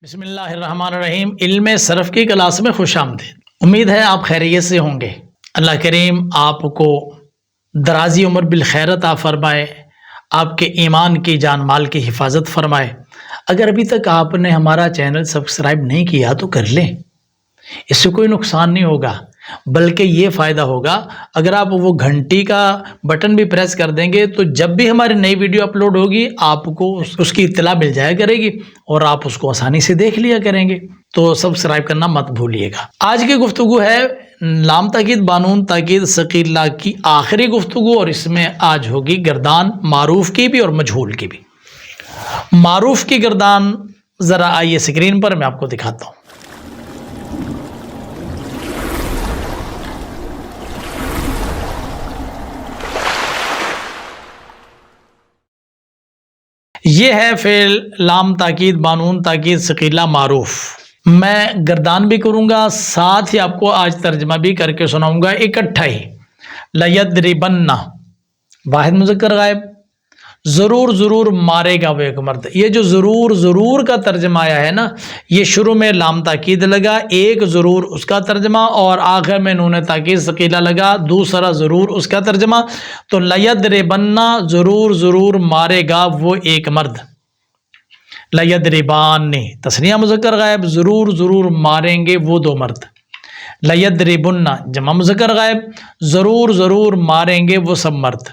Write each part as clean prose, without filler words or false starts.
بسم اللہ الرحمن الرحیم۔ علم صرف کی کلاس میں خوش آمدید۔ امید ہے آپ خیریت سے ہوں گے۔ اللہ کریم آپ کو درازی عمر بالخیر عطا فرمائے، آپ کے ایمان کی جان مال کی حفاظت فرمائے۔ اگر ابھی تک آپ نے ہمارا چینل سبسکرائب نہیں کیا تو کر لیں، اس سے کوئی نقصان نہیں ہوگا، بلکہ یہ فائدہ ہوگا اگر آپ وہ گھنٹی کا بٹن بھی پریس کر دیں گے تو جب بھی ہماری نئی ویڈیو اپلوڈ ہوگی آپ کو اس کی اطلاع مل جایا کرے گی اور آپ اس کو آسانی سے دیکھ لیا کریں گے۔ تو سبسکرائب کرنا مت بھولیے گا۔ آج کی گفتگو ہے لام تاکید بانون تاکید ثقیلہ کی آخری گفتگو، اور اس میں آج ہوگی گردان معروف کی بھی اور مجہول کی بھی۔ معروف کی گردان ذرا آئیے اسکرین پر میں آپ کو دکھاتا ہوں۔ یہ ہے فعل لام تاکید بانون تاکید ثقیلہ معروف۔ میں گردان بھی کروں گا، ساتھ ہی آپ کو آج ترجمہ بھی کر کے سناؤں گا اکٹھا ہی۔ لیضربن، واحد مذکر غائب، ضرور ضرور مارے گا وہ ایک مرد۔ یہ جو ضرور ضرور کا ترجمہ آیا ہے نا، یہ شروع میں لام تاکید لگا ایک ضرور اس کا ترجمہ، اور آخر میں نون تاکید ثقیلہ لگا دوسرا ضرور اس کا ترجمہ۔ تو لیضربن ضرور ضرور مارے گا وہ ایک مرد، لیضربان تثنیہ مذکر غائب ضرور ضرور ماریں گے وہ دو مرد، لیضربن جمع مذکر غائب ضرور ضرور ماریں گے وہ سب مرد،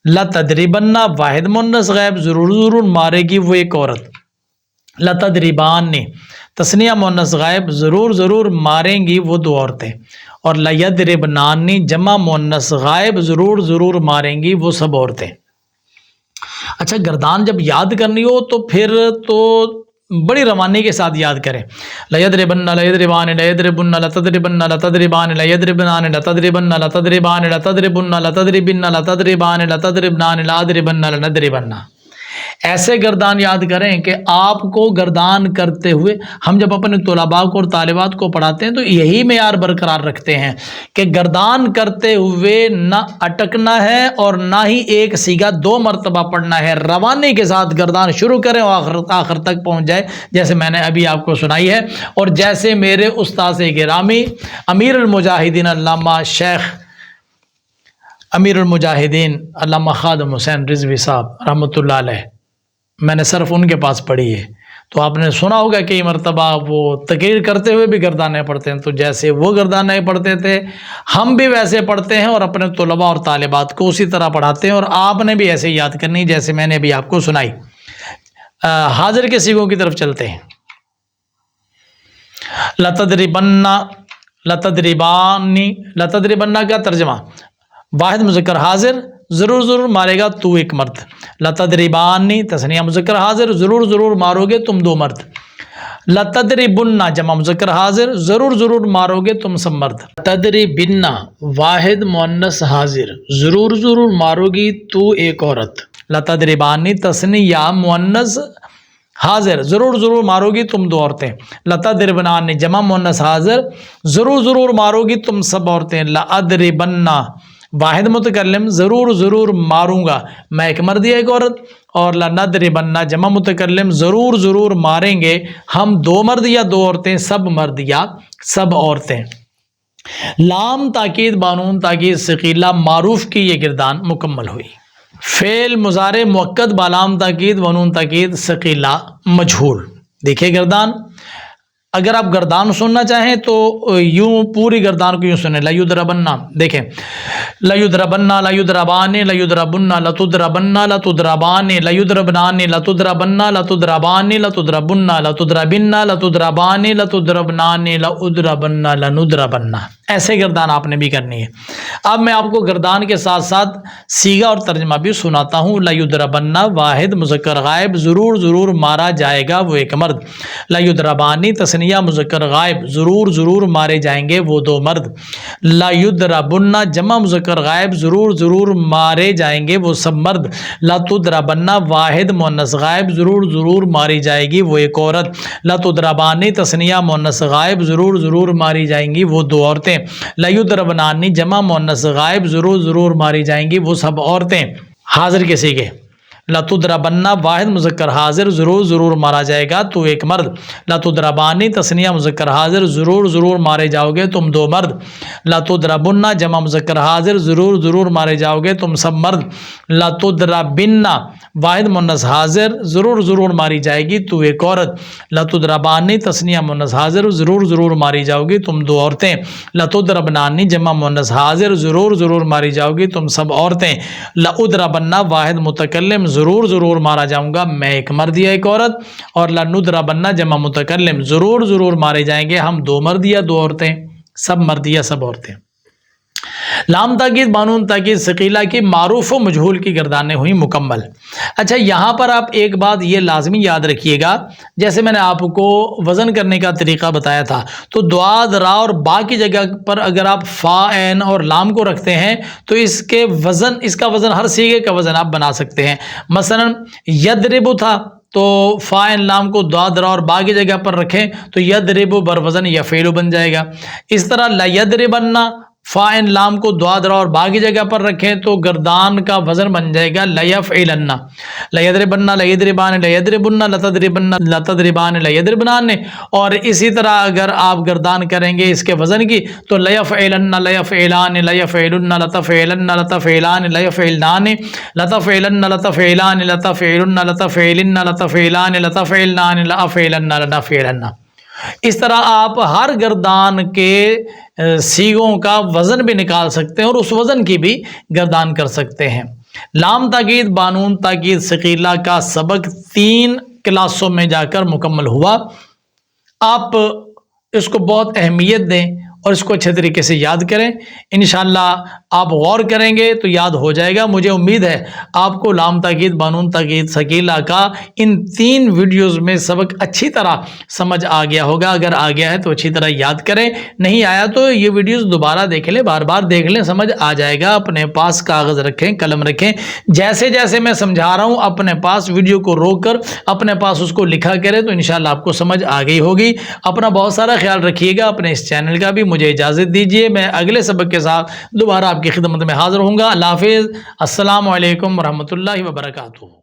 لتضربن واحد مؤنث غائب ضرور ضرور مارے گی وہ ایک عورت، لتضربان تثنیہ مؤنث غائب ضرور ضرور ماریں گی وہ دو عورتیں، اور لیضربنان جمع مؤنث غائب ضرور ضرور ماریں گی وہ سب عورتیں۔ اچھا، گردان جب یاد کرنی ہو تو پھر تو بڑی روانی کے ساتھ یاد کریں۔ لیضربن لیضربان لیضربن لتضربن لتضربان لیضربنان لتضربن لتضربان لتضربن لتضربن لتضربان لتضربنان لاضربن لنضربن۔ ایسے گردان یاد کریں کہ آپ کو گردان کرتے ہوئے، ہم جب اپنے طلباء کو اور طالبات کو پڑھاتے ہیں تو یہی معیار برقرار رکھتے ہیں کہ گردان کرتے ہوئے نہ اٹکنا ہے اور نہ ہی ایک سیگا دو مرتبہ پڑھنا ہے۔ روانی کے ساتھ گردان شروع کریں اور آخر تک پہنچ جائے، جیسے میں نے ابھی آپ کو سنائی ہے، اور جیسے میرے استاذ گرامی امیر المجاہدین علامہ شیخ امیر المجاہدین علامہ خادم حسین رضوی صاحب رحمۃ اللہ علیہ، میں نے صرف ان کے پاس پڑھی ہے، تو آپ نے سنا ہوگا کئی مرتبہ وہ تقریر کرتے ہوئے بھی گردانیں پڑھتے ہیں۔ تو جیسے وہ گردانیں پڑھتے تھے ہم بھی ویسے پڑھتے ہیں، اور اپنے طلباء اور طالبات کو اسی طرح پڑھاتے ہیں، اور آپ نے بھی ایسے یاد کرنی جیسے میں نے بھی آپ کو سنائی۔ حاضر کے صیغوں کی طرف چلتے ہیں۔ لتضربن لتضربان لتضربن کا ترجمہ واحد مذکر حاضر ضرور ضرور مارے گا تو ایک مرد، لتضربان تثنیہ مذکر حاضر ضرور ضرور مارو گے تم دو مرد، لتضربن جمع مذکر حاضر ضرور ضرور مارو گے تم سب مرد، لتضربن واحد مؤنث حاضر ضرور ضرور مارو گی تو ایک عورت، لتضربان تثنیہ مؤنث حاضر ضرور ضرور مارو گی تم دو عورتیں، لتضربنان جمع مؤنث حاضر ضرور ضرور مارو گی تم سب عورتیں، لأضربن واحد متکلم ضرور ضرور ماروں گا میں ایک مرد یا ایک عورت، اور لنضربن جمع متکلم ضرور ضرور ماریں گے ہم دو مرد یا دو عورتیں، سب مرد یا سب عورتیں۔ لام تاکید بانون تاکید ثقیلہ معروف کی یہ گردان مکمل ہوئی۔ فعل مضارع مؤکد بالام تاکید بانون تاکید ثقیلہ مجہول۔ دیکھیے گردان، اگر آپ گردان سننا چاہیں تو یوں پوری گردان کو یوں سنیں۔ لیضربن، دیکھیں، لیضربن لیضربان لیضربن لتضربن لتضربان لیضربنان لتضربن لتضربان لتضربن لتضربن لتضربان لتضربنان لاضربن لنضربن۔ ایسے گردان آپ نے بھی کرنی ہے۔ اب میں آپ کو گردان کے ساتھ ساتھ صیغہ اور ترجمہ بھی سناتا ہوں۔ لیضربن واحد مذکر غائب ضرور ضرور مارا جائے گا وہ ایک مرد، لیضربان تثنیہ مذکر غائب ضرور ضرور مارے جائیں گے وہ دو مرد، لیضربن جمع مذکر غائب ضرور ضرور مارے جائیں گے وہ سب مرد، لتضربن واحد مؤنث غائب ضرور ضرور ماری جائے گی وہ ایک عورت، لتضربان تثنیہ مؤنث غائب ضرور ضرور ماری جائیں گی وہ دو عورتیں، لیضربنان جمع مؤنث غائب ضرور ضرور ماری جائیں گی وہ سب عورتیں۔ حاضر کے صیغے لتضربن واحد مذکر حاضر ضرور ضرور مارا جائے گا تو ایک مرد. لتضربانی تثنیہ مذکر حاضر ضرور ضرور مارے جاؤ گے تم دو مرد. لتضربن جمع مذکر حاضر ضرور ضرور مارے جاؤ گے تم سب مرد. لتضربن واحد مؤنث حاضر ضرور ضرور ماری جائے گی تو ایک عورت. لتضربانی تثنیہ مؤنث حاضر ضرور ضرور ماری جاؤ گی تم دو عورتیں. لتضربنانی جمع مؤنث حاضر ضرور ضرور ماری جاؤ گی تم سب عورتیں. لأضربن واحد متکلم ضرور ضرور مارا جاؤں گا میں ایک مرد یا ایک عورت. اور لنضربن جمع متکلم ضرور ضرور مارے جائیں گے ہم دو مرد یا دو عورتیں، سب مرد یا سب عورتیں. لام تاکید بانون تاکید ثقیلہ کی معروف و مجہول کی گردانیں ہوئی مکمل. اچھا یہاں پر آپ ایک بات یہ لازمی یاد رکھیے گا، جیسے میں نے آپ کو وزن کرنے کا طریقہ بتایا تھا تو دعاد را اور با کی جگہ پر اگر آپ فا عین اور لام کو رکھتے ہیں تو اس کا وزن ہر صیغے کا وزن آپ بنا سکتے ہیں. مثلا یضرب تھا تو فا عین لام کو دعاد را اور با کی جگہ پر رکھیں تو یضرب بر وزن یفعل بن جائے گا. اس طرح لیضربن فا عین لام کو دعاد را اور با کی جگہ پر رکھیں تو گردان کا وزن بن جائے گا لیفعلن. لیضربن لیضربان لیضربن لتضربن لتضربان لیضربنان. اور اسی طرح اگر آپ گردان کریں گے اس کے وزن کی تو لیفعلن لیفعلان لیفعلن لتفعلن لتفعلان لیفعلنان لتفعلن لتفعلان لتفعلن لتفعلن لتفعلان لتفعلنان لافعلن لنفعلن. اس طرح آپ ہر گردان کے صیغوں کا وزن بھی نکال سکتے ہیں اور اس وزن کی بھی گردان کر سکتے ہیں. لام تاکید بانون تاکید ثقیلہ کا سبق 3 کلاسوں میں جا کر مکمل ہوا. آپ اس کو بہت اہمیت دیں اور اس کو اچھے طریقے سے یاد کریں. انشاءاللہ آپ غور کریں گے تو یاد ہو جائے گا. مجھے امید ہے آپ کو لام تاکید بانون تاکید ثقیلہ کا ان 3 ویڈیوز میں سبق اچھی طرح سمجھ آ گیا ہوگا. اگر آ گیا ہے تو اچھی طرح یاد کریں، نہیں آیا تو یہ ویڈیوز دوبارہ دیکھ لیں، بار بار دیکھ لیں، سمجھ آ جائے گا. اپنے پاس کاغذ رکھیں، قلم رکھیں، جیسے جیسے میں سمجھا رہا ہوں اپنے پاس ویڈیو کو روک کر اپنے پاس اس کو لکھا کریں تو انشاءاللہ آپ کو سمجھ آ گئی ہوگی. اپنا بہت سارا خیال رکھیے گا، اپنے اس چینل کا بھی. مجھے اجازت دیجیے، میں اگلے سبق کے ساتھ دوبارہ آپ کی خدمت میں حاضر ہوں گا. اللہ حافظ. السلام علیکم ورحمۃ اللہ وبرکاتہ.